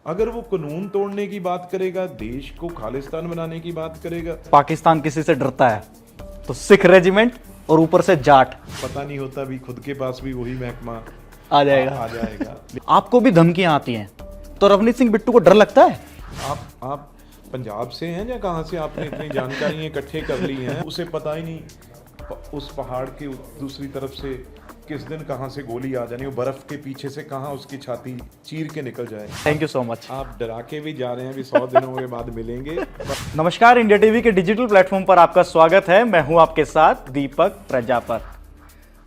अगर वो कानून तोड़ने की बात करेगा, देश को खालिस्तान बनाने की बात करेगा, पाकिस्तान किसी से डरता है तो सिख रेजिमेंट और ऊपर से जाट पता नहीं होता भी खुद के पास भी वही महकमा आ जाएगा। आ जाएगा। आपको भी धमकियां आती हैं तो रवनीत सिंह बिट्टू को डर लगता है? आप पंजाब से हैं या कहाँ से आपने इतनी जानकारी इकट्ठे कर ली हैं? उसे पता ही नहीं उस पहाड़ के दूसरी तरफ से किस दिन कहाँ से गोली आ जानी, वो बर्फ के पीछे से कहाँ उसकी छाती चीर के निकल जाए। Thank you so much. आप डरा के भी जा रहे हैं, अभी 100 दिनों के बाद मिलेंगे। नमस्कार, इंडिया टीवी के डिजिटल प्लेटफॉर्म पर आपका स्वागत है। मैं हूं आपके साथ दीपक प्रजापत।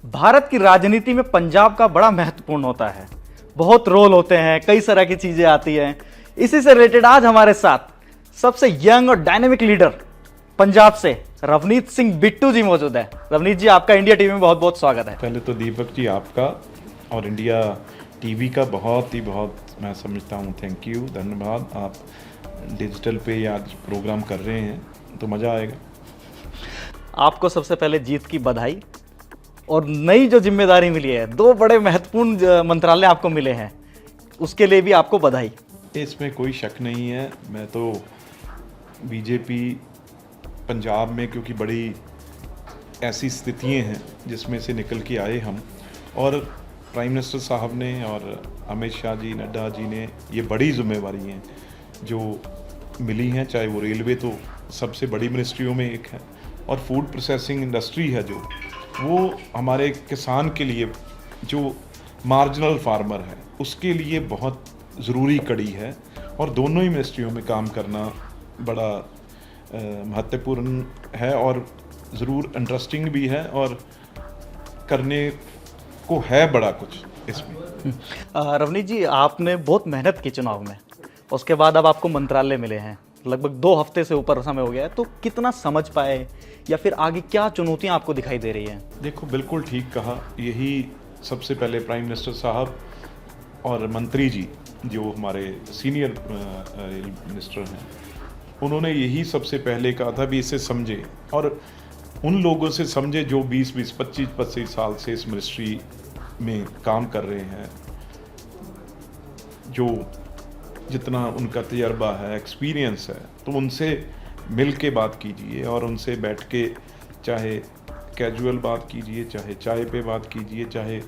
भारत की राजनीति में पंजाब का बड़ा महत्वपूर्ण होता है, बहुत रोल होते हैं, कई तरह की चीजें आती हैं। इसी से रिलेटेड आज हमारे साथ सबसे यंग और डायनेमिक लीडर पंजाब से रवनीत सिंह बिट्टू जी मौजूद है। रवनीत जी, आपका इंडिया टीवी में बहुत बहुत स्वागत है। पहले तो दीपक जी आपका और इंडिया टीवी का बहुत मैं समझता हूँ थैंक यू, धन्यवाद। आप डिजिटल पे आज प्रोग्राम कर रहे हैं तो मज़ा आएगा। आपको सबसे पहले जीत की बधाई और नई जो जिम्मेदारी मिली है, 2 बड़े महत्वपूर्ण मंत्रालय आपको मिले हैं, उसके लिए भी आपको बधाई। इसमें कोई शक नहीं है। मैं तो बीजेपी पंजाब में, क्योंकि बड़ी ऐसी स्थितियां हैं जिसमें से निकल के आए हम, और प्राइम मिनिस्टर साहब ने और अमित शाह जी, नड्डा जी ने, ये बड़ी जिम्मेवारी हैं जो मिली हैं। चाहे वो रेलवे तो सबसे बड़ी मिनिस्ट्रियों में एक है, और फूड प्रोसेसिंग इंडस्ट्री है जो वो हमारे किसान के लिए, जो मार्जिनल फार्मर है, उसके लिए बहुत ज़रूरी कड़ी है। और दोनों ही मिनिस्ट्रियों में काम करना बड़ा महत्वपूर्ण है और ज़रूर इंटरेस्टिंग भी है, और करने को है बड़ा कुछ इसमें। रवनीत जी, आपने बहुत मेहनत की चुनाव में, उसके बाद अब आपको मंत्रालय मिले हैं, लगभग 2 हफ्ते से ऊपर समय हो गया है, तो कितना समझ पाए या फिर आगे क्या चुनौतियां आपको दिखाई दे रही हैं? देखो, बिल्कुल ठीक कहा। यही सबसे पहले प्राइम मिनिस्टर साहब और मंत्री जी, जो हमारे सीनियर मिनिस्टर हैं, उन्होंने यही सबसे पहले कहा था भी इसे समझे, और उन लोगों से समझे जो 20-20, 25-25 साल से इस मिनिस्ट्री में काम कर रहे हैं, जो जितना उनका तजर्बा है, एक्सपीरियंस है, तो उनसे मिल के बात कीजिए और उनसे बैठ के चाहे कैजुअल बात कीजिए, चाहे चाय पे बात कीजिए, चाहे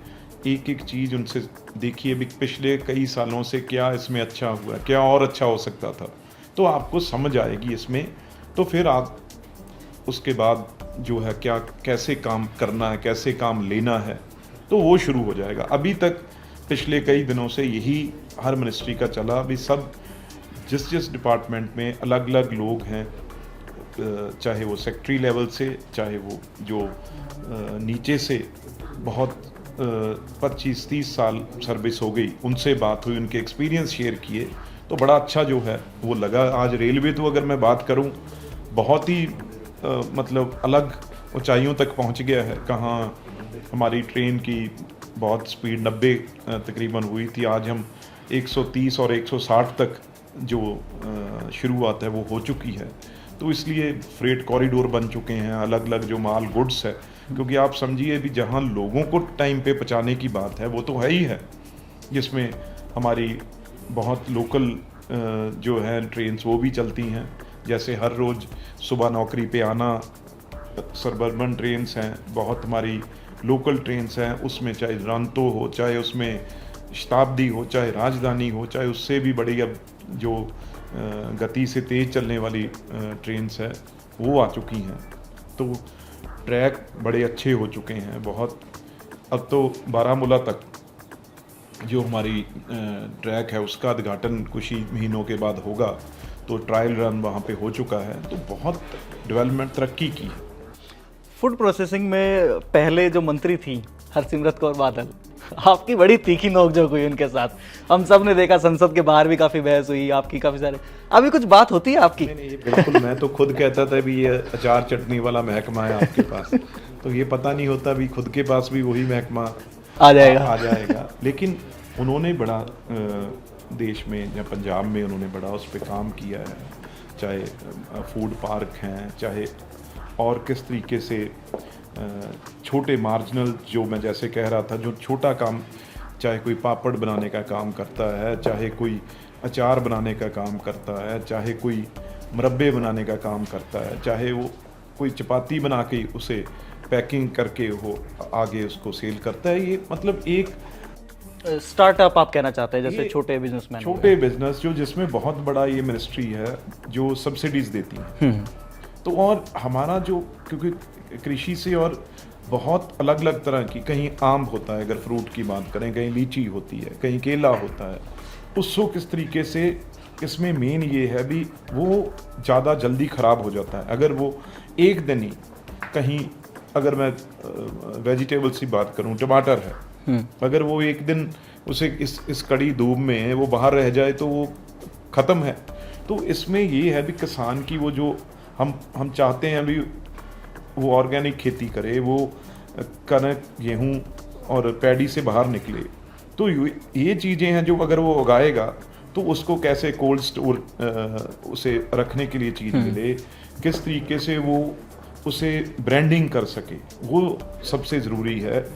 एक एक चीज़ उनसे देखिए भी पिछले कई सालों से क्या इसमें अच्छा हुआ, क्या और अच्छा हो सकता था, तो आपको समझ आएगी इसमें। तो फिर आप उसके बाद जो है क्या, कैसे काम करना है, कैसे काम लेना है, तो वो शुरू हो जाएगा। अभी तक पिछले कई दिनों से यही हर मिनिस्ट्री का चला भी, सब जिस डिपार्टमेंट में अलग अलग लोग हैं, चाहे वो सेक्रेटरी लेवल से, चाहे वो जो नीचे से बहुत 25-30 साल सर्विस हो गई, उनसे बात हुई, उनके एक्सपीरियंस शेयर किए, तो बड़ा अच्छा जो है वो लगा। आज रेलवे तो अगर मैं बात करूं, बहुत ही मतलब अलग ऊंचाइयों तक पहुंच गया है। कहाँ हमारी ट्रेन की बहुत स्पीड 90 तकरीबन हुई थी, आज हम 130 और 160 तक जो शुरुआत है वो हो चुकी है। तो इसलिए फ्रेट कॉरिडोर बन चुके हैं, अलग अलग जो माल गुड्स है, क्योंकि आप समझिए भी जहाँ लोगों को टाइम पे पहुँचाने की बात है वो तो है ही है, जिसमें हमारी बहुत लोकल जो है ट्रेन्स वो भी चलती हैं। जैसे हर रोज़ सुबह नौकरी पे आना, सबर्बन ट्रेन्स हैं, बहुत हमारी लोकल ट्रेन्स हैं, उसमें चाहे दुरंतो हो, चाहे उसमें शताब्दी हो, चाहे राजधानी हो, चाहे उससे भी बड़ी अब जो गति से तेज़ चलने वाली ट्रेन्स है वो आ चुकी हैं। तो ट्रैक बड़े अच्छे हो चुके हैं बहुत। अब तो बारामूला तक जो हमारी ट्रैक है उसका उद्घाटन कुछ ही महीनों के बाद होगा, तो ट्रायल रन वहाँ पे हो चुका है, तो बहुत डेवलपमेंट तरक्की की है। फूड प्रोसेसिंग में पहले जो मंत्री थी हरसिमरत कौर बादल, आपकी बड़ी तीखी नोकझोंक हुई उनके साथ, हम सब ने देखा, संसद के बाहर भी काफ़ी बहस हुई आपकी, काफ़ी सारे। अभी कुछ बात होती है आपकी? नहीं, बिल्कुल। मैं तो खुद कहता था भी ये अचार चटनी वाला महकमा है आपके पास, तो ये पता नहीं होता भी खुद के पास भी वही महकमा आ जाएगा। लेकिन उन्होंने बड़ा देश में या पंजाब में उन्होंने बड़ा उस पर काम किया है, चाहे फूड पार्क हैं, चाहे और किस तरीके से छोटे मार्जिनल, जो मैं जैसे कह रहा था, जो छोटा काम, चाहे कोई पापड़ बनाने का काम करता है, चाहे कोई अचार बनाने का काम करता है, चाहे कोई मुरब्बे बनाने का काम करता है, चाहे वो कोई चपाती बना के उसे पैकिंग करके वो आगे उसको सेल करता है। ये मतलब एक स्टार्टअप आप कहना चाहते हैं, जैसे ये छोटे बिजनेसमैन। छोटे बिजनेस जो जिसमें बहुत बड़ा ये मिनिस्ट्री है जो सब्सिडीज देती है। तो और हमारा जो, क्योंकि कृषि से और बहुत अलग अलग तरह की, कहीं आम होता है अगर फ्रूट की बात करें, कहीं लीची होती है, कहीं केला होता है, उसको किस तरीके से, इसमें मेन ये है भी वो ज़्यादा जल्दी ख़राब हो जाता है अगर वो एक दिन ही कहीं, अगर मैं वेजिटेबल्स की बात करूं, टमाटर है, अगर वो एक दिन उसे इस कड़ी धूप में वो बाहर रह जाए तो वो ख़त्म है। तो इसमें ये है भी किसान की वो जो हम चाहते हैं अभी वो ऑर्गेनिक खेती करे, वो कनक गेहूं और पैडी से बाहर निकले। तो ये चीज़ें हैं जो अगर वो उगाएगा तो उसको कैसे कोल्ड स्टोर उसे रखने के लिए चीज़ मिले, किस तरीके से वो उसे ब्रांडिंग कर सके, वो सबसे ज़रूरी है।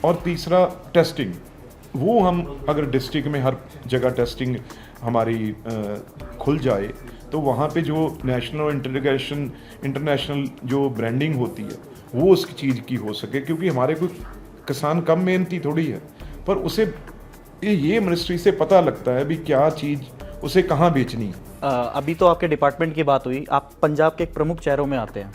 और तीसरा टेस्टिंग, वो हम अगर डिस्ट्रिक्ट में हर जगह टेस्टिंग हमारी खुल जाए तो वहाँ पे जो नेशनल और इंटरनेशनल जो ब्रांडिंग होती है वो उस चीज़ की हो सके, क्योंकि हमारे कोई किसान कम मेहनती थोड़ी है, पर उसे ये मिनिस्ट्री से पता लगता है भी क्या चीज़ उसे कहाँ बेचनी है। अभी तो आपके डिपार्टमेंट की बात हुई, आप पंजाब के एक प्रमुख चेहरों में आते हैं।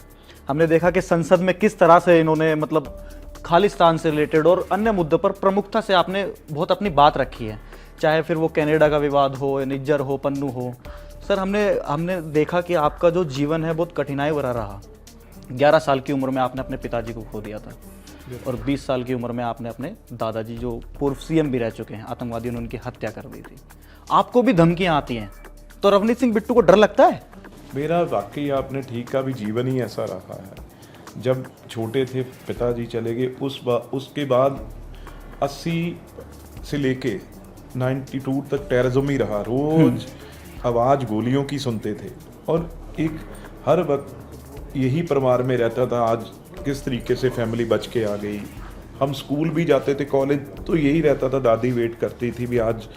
हमने देखा कि संसद में किस तरह से इन्होंने मतलब खालिस्तान से रिलेटेड और अन्य मुद्दों पर प्रमुखता से आपने बहुत अपनी बात रखी है, चाहे फिर वो कनाडा का विवाद हो, निज्जर हो, पन्नू हो। सर, हमने देखा कि आपका जो जीवन है बहुत कठिनाई भरा रहा। 11 साल की उम्र में आपने अपने पिताजी को खो दिया था और 20 साल की उम्र में आपने अपने दादाजी, जो पूर्व सीएम भी रह चुके हैं, आतंकवादियों ने उनकी हत्या कर दी थी। आपको भी धमकियां आती हैं, तो रवनीत सिंह बिट्टू को डर लगता है? मेरा वाकई आपने ठीक कहा भी, जीवन ही ऐसा रहा है। जब छोटे थे पिताजी चले गए, उसके बाद 80 से लेके 92 तक टेररिज्म ही रहा। रोज आवाज़ गोलियों की सुनते थे और एक हर वक्त यही परिवार में रहता था। आज किस तरीके से फैमिली बच के आ गई। हम स्कूल भी जाते थे, कॉलेज, तो यही रहता था, दादी वेट करती थी भी आज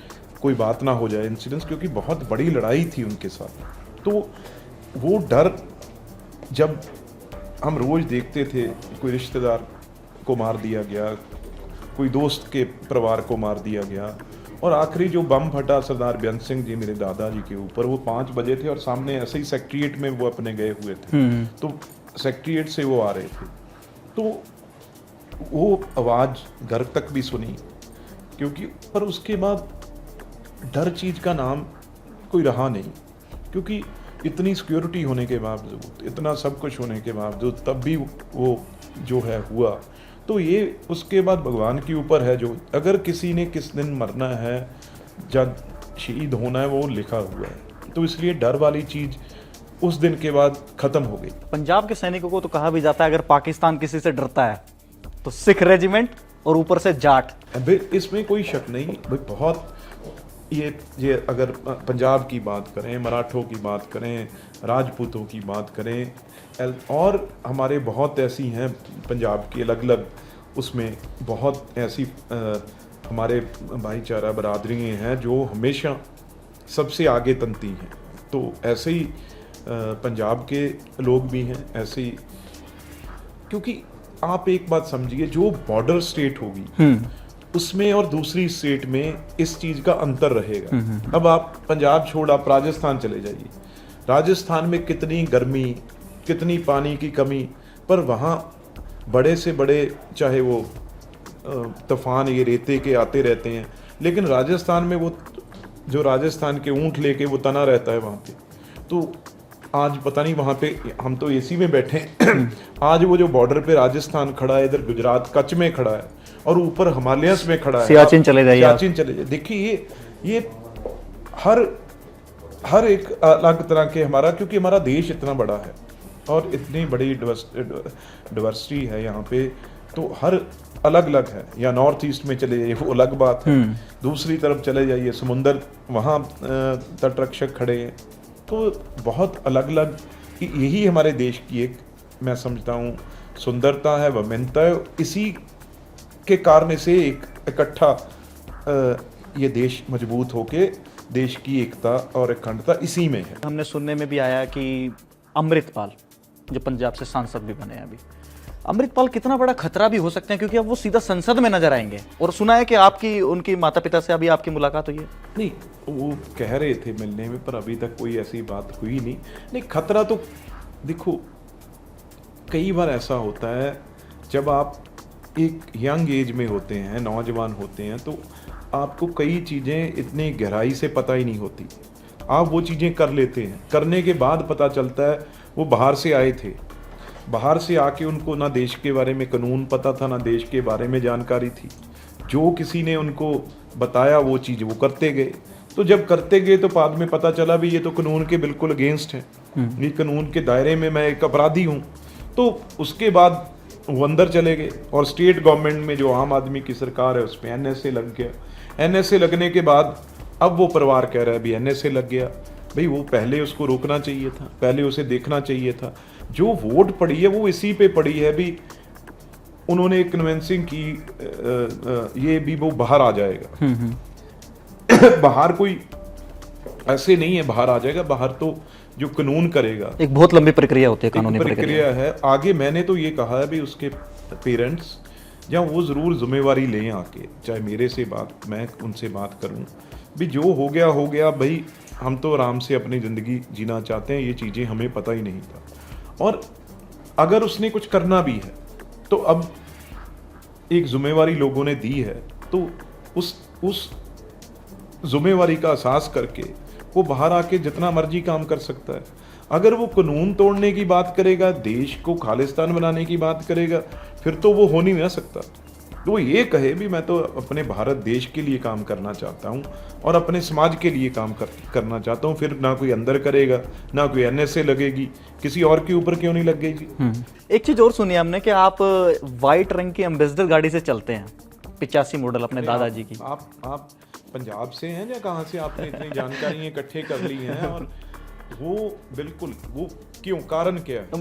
कोई बात ना हो जाए, इंसिडेंट्स, क्योंकि बहुत बड़ी लड़ाई थी उनके साथ। तो वो डर जब हम रोज़ देखते थे, कोई रिश्तेदार को मार दिया गया, कोई दोस्त के परिवार को मार दिया गया, और आखिरी जो बम फटा सरदार बेअंत सिंह जी मेरे दादाजी के ऊपर, वो 5 बजे थे और सामने ऐसे ही सेक्रेटरिएट में वो अपने गए हुए थे, तो सेक्रेटरिएट से वो आ रहे थे, तो वो आवाज़ घर तक भी सुनी, क्योंकि पर उसके बाद डर चीज़ का नाम कोई रहा नहीं, क्योंकि इतनी सिक्योरिटी होने के बावजूद, इतना सब कुछ होने के बावजूद, तब भी वो जो है हुआ। तो ये उसके बाद भगवान के ऊपर है, जो अगर किसी ने किस दिन मरना है, जब शहीद होना है, वो लिखा हुआ है। तो इसलिए डर वाली चीज़ उस दिन के बाद ख़त्म हो गई। पंजाब के सैनिकों को तो कहा भी जाता है अगर पाकिस्तान किसी से डरता है तो सिख रेजिमेंट और ऊपर से जाट। इसमें कोई शक नहीं भाई, बहुत ये अगर पंजाब की बात करें, मराठों की बात करें, राजपूतों की बात करें, और हमारे बहुत ऐसी हैं पंजाब की अलग अलग, उसमें बहुत ऐसी हमारे भाईचारा बरादरियाँ हैं जो हमेशा सबसे आगे तनती हैं। तो ऐसे ही पंजाब के लोग भी हैं ऐसे ही, क्योंकि आप एक बात समझिए, जो बॉर्डर स्टेट होगी उसमें और दूसरी स्टेट में इस चीज़ का अंतर रहेगा। अब आप पंजाब छोड़ आप राजस्थान चले जाइए, राजस्थान में कितनी गर्मी, कितनी पानी की कमी, पर वहाँ बड़े से बड़े चाहे वो तूफान ये रेते के आते रहते हैं, लेकिन राजस्थान में वो जो राजस्थान के ऊँट लेके वो तना रहता है वहाँ पे। तो आज पता नहीं वहाँ पे, हम तो एसी में बैठे हैं आज वो जो बॉर्डर पे राजस्थान खड़ा है, इधर गुजरात कच्छ में खड़ा है, और ऊपर हिमालयस में खड़ा है, सियाचिन चले जाइए, सियाचिन चले जाइए। देखिए ये हर एक अलग तरह के हमारा, क्योंकि हमारा देश इतना बड़ा है और इतनी बड़ी डाइवर्सिटी है यहाँ पे, तो हर अलग अलग है। या नॉर्थ ईस्ट में चले जाइए, वो अलग बात है, दूसरी तरफ चले जाइए समुंदर, वहाँ तटरक्षक खड़े हैं, तो बहुत अलग अलग, यही हमारे देश की एक, मैं समझता हूँ, सुंदरता है, विभिन्नता है। इसी के कारण से एक इकट्ठा ये देश मजबूत होके देश की एकता और अखंडता इसी में है। हमने सुनने में भी आया कि अमृतपाल जो पंजाब से सांसद भी बने हैं अभी, अमृतपाल कितना बड़ा खतरा भी हो सकते हैं, क्योंकि अब वो सीधा संसद में नजर आएंगे। और सुना है कि आपकी उनकी माता पिता से अभी आपकी मुलाकात हुई है। नहीं, वो कह रहे थे मिलने में, पर अभी तक कोई ऐसी बात हुई नहीं। नहीं, खतरा तो देखो, कई बार ऐसा होता है जब आप एक यंग एज में होते हैं, नौजवान होते हैं, तो आपको कई चीज़ें इतनी गहराई से पता ही नहीं होती। आप वो चीज़ें कर लेते हैं, करने के बाद पता चलता है वो बाहर से आए थे, बाहर से आके उनको ना देश के बारे में कानून पता था, ना देश के बारे में जानकारी थी। जो किसी ने उनको बताया वो चीज़ वो करते गए। तो जब करते गए तो बाद में पता चला भी ये तो कानून के बिल्कुल अगेंस्ट है, ये कानून के दायरे में मैं एक अपराधी हूँ। तो उसके बाद वो अंदर चले गए और स्टेट गवर्नमेंट में जो आम आदमी की सरकार है उस पर NSA लग गया। NSA लगने के बाद अब वो परिवार कह रहा है भी NSA लग गया। भाई वो पहले उसको रोकना चाहिए था, पहले उसे देखना चाहिए था। जो वोट पड़ी है वो इसी पे पड़ी है भी, उन्होंने कन्विंसिंग की ये भी वो बाहर आ जाएगा। बाहर कोई ऐसे नहीं है बाहर आ जाएगा, बाहर तो जो कानून करेगा, एक बहुत लंबी प्रक्रिया होती है, कानूनी प्रक्रिया है। आगे मैंने तो ये कहा है भी उसके पेरेंट्स जहाँ वो ज़रूर जिम्मेवारी लें आके, चाहे मेरे से बात, मैं उनसे बात करूं भी जो हो गया भाई, हम तो आराम से अपनी ज़िंदगी जीना चाहते हैं, ये चीज़ें हमें पता ही नहीं था। और अगर उसने कुछ करना भी है तो अब एक जिम्मेवारी लोगों ने दी है, तो उस जिम्मेवारी का एहसास करके वो बाहर आके जितना मर्जी काम कर सकता है। अगर वो कानून तोड़ने की बात करेगा, देश को खालिस्तान बनाने की बात करेगा, फिर तो वो हो नहीं ना सकता। तो वो ये कहे भी मैं तो अपने भारत देश के लिए काम करना चाहता हूँ और अपने समाज के लिए काम करना चाहता हूँ, फिर ना कोई अंदर करेगा, ना कोई NSA लगेगी, किसी और के ऊपर क्यों नहीं लगेगी। एक चीज और सुनी हमने कि आप व्हाइट रंग की एम्बेसडर गाड़ी से चलते हैं, 85 मॉडल अपने दादाजी की। आप पंजाब से हैं या कहाँ से आपने इतनी जानकारी इकट्ठे कर ली हैं? और वो बिल्कुल, वो क्यों, कारण क्या है? तो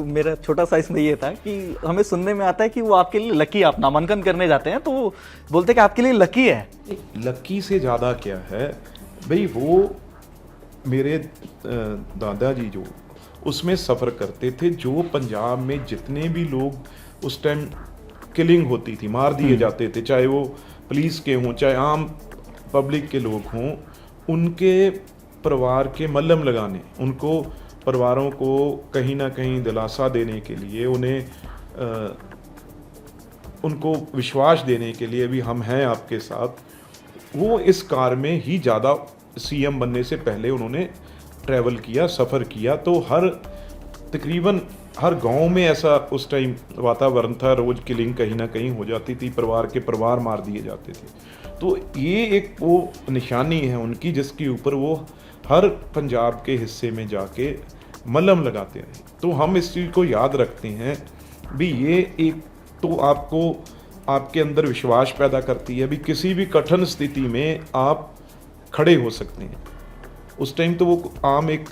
मेरा छोटा सा इसमें ये था कि हमें सुनने में आता है कि वो आपके लिए लकी, आप नामांकन करने जाते हैं तो वो बोलते हैं कि आपके लिए लकी है। लकी से ज़्यादा क्या है भाई, वो मेरे दादाजी जो उसमें सफ़र करते थे, जो पंजाब में जितने भी लोग उस टाइम किलिंग होती थी, मार दिए जाते थे, चाहे वो पुलिस के हों चाहे आम पब्लिक के लोग हों, उनके परिवार के मल्लम लगाने, उनको परिवारों को कहीं ना कहीं दिलासा देने के लिए, उनको विश्वास देने के लिए भी हम हैं आपके साथ, वो इस कार में ही ज़्यादा CM बनने से पहले उन्होंने ट्रैवल किया, सफ़र किया। तो तकरीबन हर गांव में ऐसा उस टाइम वातावरण था, रोज़ किलिंग कहीं ना कहीं हो जाती थी, परिवार के परिवार मार दिए जाते थे। तो ये एक वो निशानी है उनकी जिसके ऊपर वो हर पंजाब के हिस्से में जाके मलहम लगाते हैं। तो हम इस चीज़ को याद रखते हैं भी, ये एक तो आपको आपके अंदर विश्वास पैदा करती है भी किसी भी कठिन स्थिति में आप खड़े हो सकते हैं। उस टाइम तो वो आम एक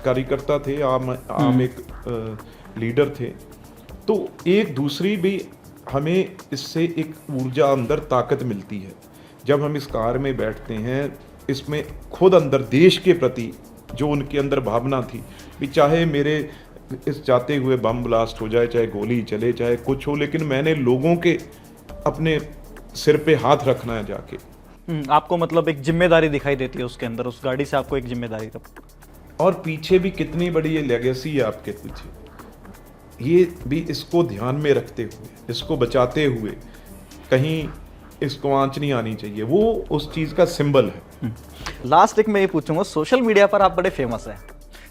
कार्यकर्ता थे, आम एक लीडर थे। तो एक दूसरी भी हमें इससे एक ऊर्जा अंदर ताकत मिलती है जब हम इस कार में बैठते हैं। इसमें खुद अंदर देश के प्रति जो उनके अंदर भावना थी भी, चाहे मेरे इस जाते हुए बम ब्लास्ट हो जाए, चाहे गोली चले, चाहे कुछ हो, लेकिन मैंने लोगों के अपने सिर पे हाथ रखना है जाके। आपको मतलब एक जिम्मेदारी दिखाई देती है उसके अंदर, उस गाड़ी से आपको एक जिम्मेदारी तब। और पीछे भी कितनी बड़ी ये लेगेसी है आपके पीछे, ये भी इसको ध्यान में रखते हुए, इसको बचाते हुए, कहीं इसको आंच नहीं आनी चाहिए, वो उस चीज़ का सिंबल है। लास्ट एक मैं ये पूछूंगा, सोशल मीडिया पर आप बड़े फेमस हैं,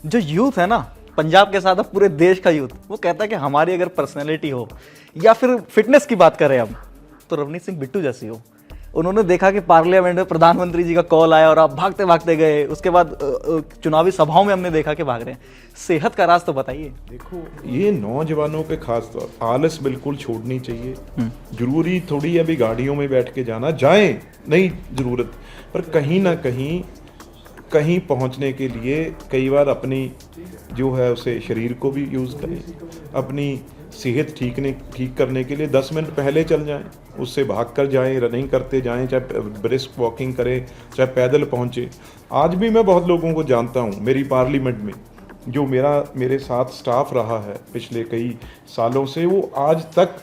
जो यूथ है ना पंजाब के साथ, अब पूरे देश का यूथ, वो कहता है कि हमारी अगर पर्सनैलिटी हो या फिर फिटनेस की बात करें हम, तो रवनीत सिंह बिट्टू जैसी हो। उन्होंने देखा कि पार्लियामेंट में प्रधानमंत्री जी का कॉल आया और आप भागते भागते गए, उसके बाद चुनावी सभाओं में हमने देखा कि भाग रहे हैं। सेहत का राज तो बताइए। देखो, ये नौजवानों पे खास तौर आलस बिल्कुल छोड़नी चाहिए। जरूरी थोड़ी अभी गाड़ियों में बैठ के जाना, जाएं, नहीं जरूरत, पर कहीं ना कहीं पहुंचने के लिए कई बार अपनी जो है उसे शरीर को भी यूज़ करें, अपनी सेहत ठीक करने के लिए 10 मिनट पहले चल जाएं, उससे भाग कर जाएं, रनिंग करते जाएं, चाहे ब्रिस्क वॉकिंग करें, चाहे पैदल पहुंचे। आज भी मैं बहुत लोगों को जानता हूं मेरी पार्लियामेंट में, जो मेरे साथ स्टाफ रहा है पिछले कई सालों से, वो आज तक,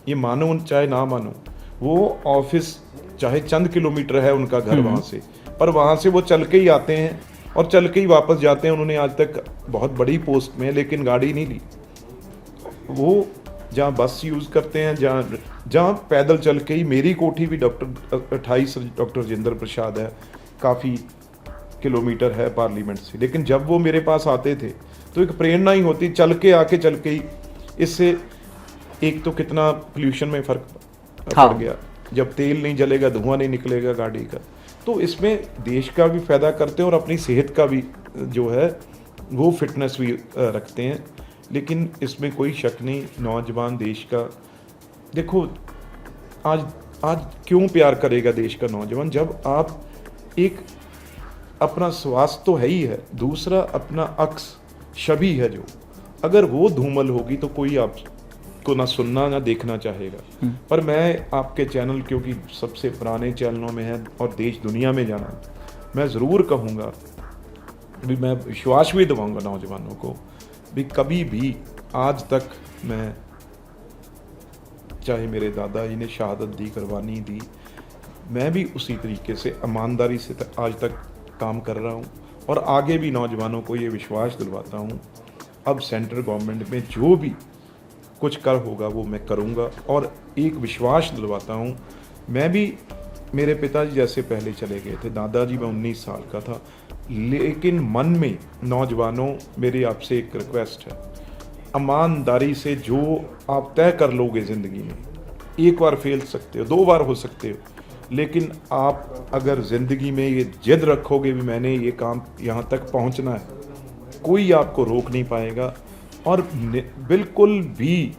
ये मानो चाहे ना मानो, वो ऑफिस चाहे चंद किलोमीटर है उनका घर वहाँ से, पर वहाँ से वो चल के ही आते हैं और चल के ही वापस जाते हैं। उन्होंने आज तक बहुत बड़ी पोस्ट में लेकिन गाड़ी नहीं ली, वो जहाँ बस यूज़ करते हैं, जहाँ पैदल चल के ही। मेरी कोठी भी डॉक्टर 28 डॉक्टर राजेंद्र प्रसाद है, काफ़ी किलोमीटर है पार्लियामेंट से, लेकिन जब वो मेरे पास आते थे तो एक प्रेरणा ही होती, चल के ही। इससे एक तो कितना पोल्यूशन में फ़र्क पड़ गया, जब तेल नहीं जलेगा, धुआं नहीं निकलेगा गाड़ी का, तो इसमें देश का भी फायदा करते हैं और अपनी सेहत का भी जो है वो फिटनेस भी रखते हैं। लेकिन इसमें कोई शक नहीं, नौजवान देश का, देखो आज क्यों प्यार करेगा देश का नौजवान, जब आप एक अपना स्वास्थ्य तो है ही है, दूसरा अपना अक्स छवि है जो, अगर वो धूमल होगी तो कोई आपको ना सुनना ना देखना चाहेगा। पर मैं आपके चैनल, क्योंकि सबसे पुराने चैनलों में है और देश दुनिया में जाना, मैं ज़रूर कहूँगा भी, मैं विश्वास भी दिलाऊंगा नौजवानों को भी, कभी भी आज तक मैं, चाहे मेरे दादा जी ने शहादत दी, कुर्बानी दी, मैं भी उसी तरीके से ईमानदारी से आज तक काम कर रहा हूँ और आगे भी नौजवानों को ये विश्वास दिलवाता हूँ। अब सेंट्रल गवर्नमेंट में जो भी कुछ कर होगा वो मैं करूँगा और एक विश्वास दिलवाता हूँ। मैं भी, मेरे पिताजी जैसे पहले चले गए थे, दादाजी मैं 19 साल का था, लेकिन मन में नौजवानों मेरी आपसे एक रिक्वेस्ट है, ईमानदारी से जो आप तय कर लोगे ज़िंदगी में, एक बार फेल सकते हो, 2 बार हो सकते हो, लेकिन आप अगर ज़िंदगी में ये जिद रखोगे भी मैंने ये काम यहाँ तक पहुँचना है, कोई आपको रोक नहीं पाएगा। और बिल्कुल भी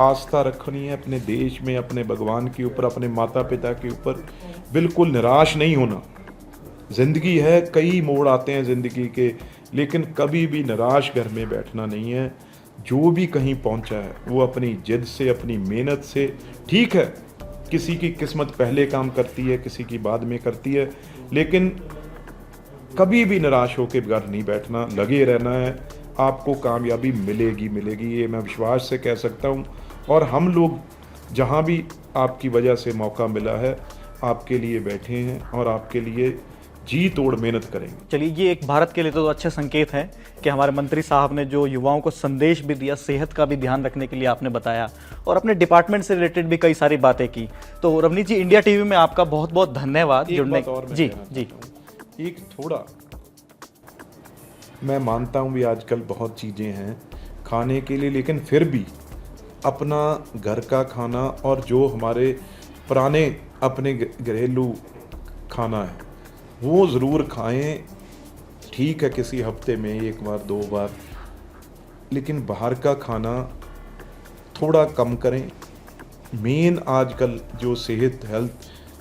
आस्था रखनी है अपने देश में, अपने भगवान के ऊपर, अपने माता पिता के ऊपर, बिल्कुल निराश नहीं होना। ज़िंदगी है, कई मोड़ आते हैं ज़िंदगी के, लेकिन कभी भी निराश घर में बैठना नहीं है। जो भी कहीं पहुंचा है वो अपनी जिद से, अपनी मेहनत से, ठीक है किसी की किस्मत पहले काम करती है, किसी की बाद में करती है, लेकिन कभी भी निराश होकर घर नहीं बैठना, लगे रहना है, आपको कामयाबी मिलेगी, ये मैं विश्वास से कह सकता हूँ। और हम लोग जहाँ भी आपकी वजह से मौका मिला है, आपके लिए बैठे हैं और आपके लिए जी तोड़ मेहनत करेंगे। चलिए, ये एक भारत के लिए तो अच्छे संकेत है कि हमारे मंत्री साहब ने जो युवाओं को संदेश भी दिया, सेहत का भी ध्यान रखने के लिए आपने बताया और अपने डिपार्टमेंट से रिलेटेड भी कई सारी बातें की। तो रवनीत जी, इंडिया टीवी में आपका बहुत बहुत धन्यवाद जुड़ने। जी जी, एक थोड़ा मैं मानता हूँ भी आजकल बहुत चीज़ें हैं खाने के लिए, लेकिन फिर भी अपना घर का खाना और जो हमारे पुराने अपने घरेलू खाना है वो ज़रूर खाएं। ठीक है किसी हफ्ते में 1 बार 2 बार, लेकिन बाहर का खाना थोड़ा कम करें। मेन आजकल जो सेहत हेल्थ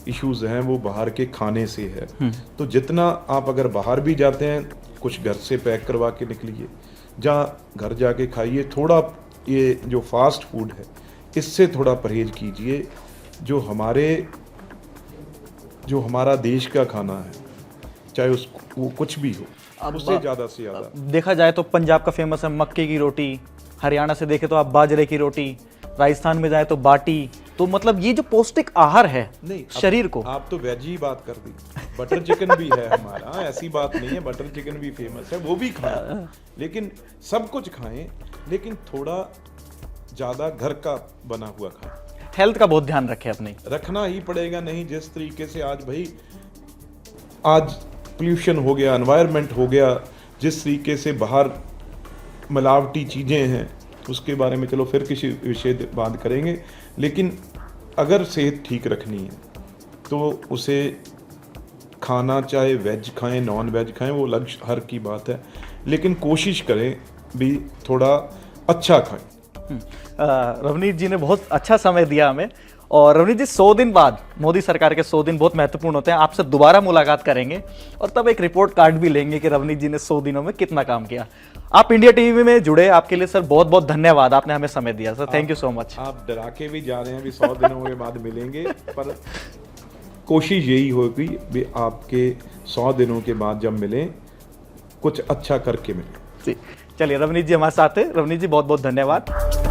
इश्यूज़ हैं वो बाहर के खाने से है। तो जितना आप अगर बाहर भी जाते हैं, कुछ घर से पैक करवा के निकलिए, जहाँ घर जाके खाइए। थोड़ा ये जो फास्ट फूड है इससे थोड़ा परहेज कीजिए। जो हमारा देश का खाना है, चाहे वो कुछ भी हो, उससे ज़्यादा से ज़्यादा देखा जाए तो पंजाब का फेमस है मक्के की रोटी, हरियाणा से देखे तो आप बाजरे की रोटी, राजस्थान में जाए तो बाटी। तो मतलब ये जो पौष्टिक आहार है नहीं शरीर को, आप तो वेज ही बात कर दी। बटर चिकन भी है हमारा, ऐसी बात नहीं है, बटर चिकन भी फेमस है, वो भी खाएं, लेकिन सब कुछ खाएं, लेकिन थोड़ा ज़्यादा घर का बना हुआ खाएं। हेल्थ का बहुत ध्यान रखें अपने, रखना ही पड़ेगा। नहीं जिस तरीके से आज पोल्यूशन हो गया, एनवायरनमेंट हो गया, जिस तरीके से बाहर मिलावटी चीज़ें हैं, उसके बारे में चलो फिर किसी विषय बात करेंगे। लेकिन अगर सेहत ठीक रखनी है तो उसे खाना, चाहे वेज खाएं नॉन वेज खाएं, वो अलग हर की बात है, लेकिन कोशिश करें भी थोड़ा अच्छा खाएं। रवनीत जी ने बहुत अच्छा समय दिया हमें और रवनीत जी 100 दिन बाद, मोदी सरकार के 100 दिन बहुत महत्वपूर्ण होते हैं, आपसे दोबारा मुलाकात करेंगे और तब एक रिपोर्ट कार्ड भी लेंगे कि रवनीत जी ने 100 दिनों में कितना काम किया। आप इंडिया टीवी में जुड़े, आपके लिए सर बहुत बहुत धन्यवाद, आपने हमें समय दिया sir, thank you so much. आप डरा के भी जा रहे हैं, अभी 100 दिनों के बाद मिलेंगे, पर कोशिश यही होगी भी आपके 100 दिनों के बाद जब मिलें कुछ अच्छा करके मिलें। जी चलिए, रवनीत जी हमारे साथ है। रवनीत जी बहुत बहुत धन्यवाद।